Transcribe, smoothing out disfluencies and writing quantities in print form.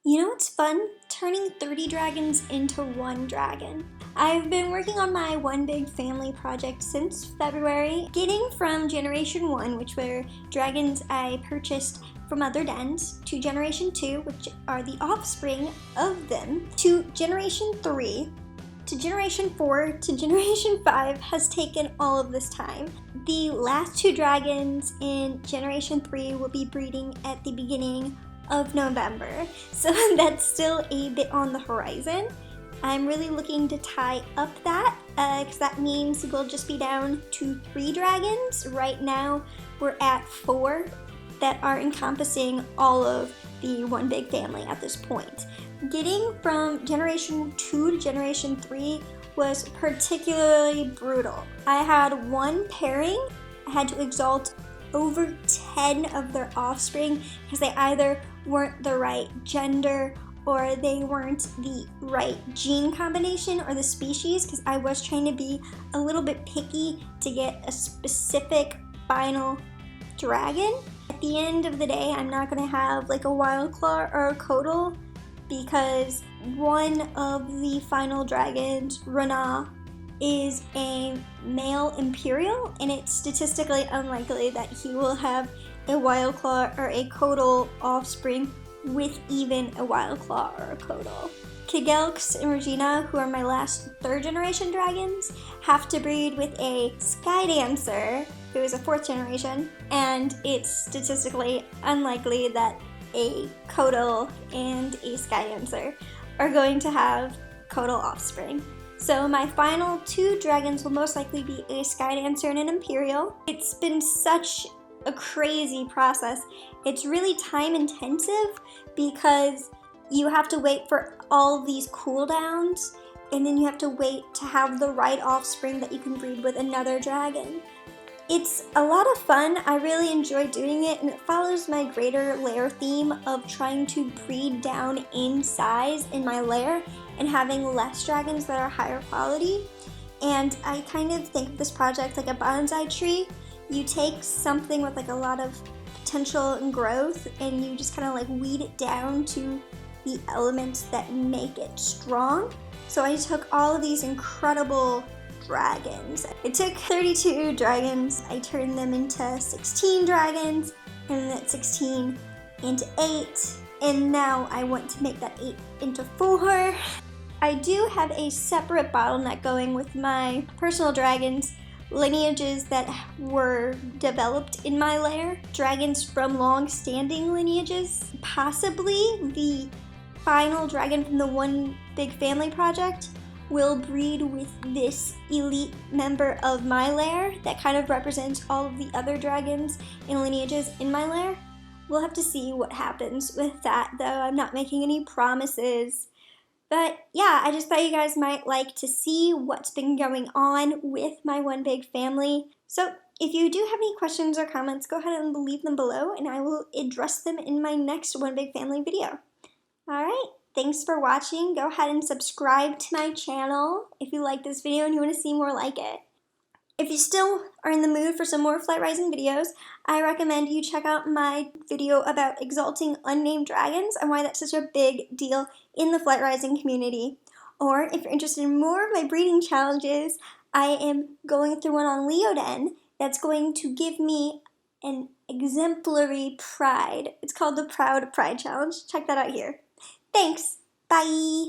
You know what's fun? Turning 30 dragons into one dragon. I've been working on my One Big Family project since February, getting from Generation 1, which were dragons I purchased from other dens, to Generation 2, which are the offspring of them, to Generation 3, to Generation 4, to Generation 5 has taken all of this time. The last two dragons in Generation 3 will be breeding at the beginning of November, so that's still a bit on the horizon. I'm really looking to tie up that, because that means we'll just be down to 3 dragons. Right now we're at 4 that are encompassing all of the One Big Family at this point. Getting from Generation 2 to Generation 3 was particularly brutal. I had one pairing. I had to exalt over 10 of their offspring because they either weren't the right gender or they weren't the right gene combination or the species, because I was trying to be a little bit picky to get a specific final dragon. At the end of the day, I'm not going to have like a Wildclaw or a Codal because one of the final dragons, Rana, is a male Imperial, and it's statistically unlikely that he will have a Wildclaw or a Codal offspring with even a Wildclaw or a Codal. Kigellx and Regina, who are my last 3rd generation dragons, have to breed with a Skydancer, who is a 4th generation, and it's statistically unlikely that a Codal and a Skydancer are going to have Codal offspring. So my final 2 dragons will most likely be a Skydancer and an Imperial. It's been such a crazy process. It's really time intensive because you have to wait for all these cooldowns, and then you have to wait to have the right offspring that you can breed with another dragon. It's a lot of fun. I really enjoy doing it, and it follows my greater lair theme of trying to breed down in size in my lair and having less dragons that are higher quality. And I kind of think of this project like a bonsai tree. You take something with like a lot of potential and growth, and you just kind of like weed it down to the elements that make it strong. So I took all of these incredible dragons. It took 32 dragons. I turned them into 16 dragons, and that 16 into 8, and now I want to make that 8 into 4. I do have a separate bottleneck going with my personal dragons, lineages that were developed in my lair, dragons from long-standing lineages. Possibly the final dragon from the One Big Family project will breed with this elite member of my lair that kind of represents all of the other dragons and lineages in my lair. We'll have to see what happens with that, though. I'm not making any promises. But yeah, I just thought you guys might like to see what's been going on with my One Big Family. So if you do have any questions or comments, go ahead and leave them below, and I will address them in my next One Big Family video. Alright, thanks for watching. Go ahead and subscribe to my channel if you like this video and you want to see more like it. If you still are in the mood for some more Flight Rising videos, I recommend you check out my video about exalting unnamed dragons and why that's such a big deal in the Flight Rising community. Or if you're interested in more of my breeding challenges, I am going through one on Leoden that's going to give me an exemplary pride. It's called the Proud Pride Challenge. Check that out here. Thanks. Bye.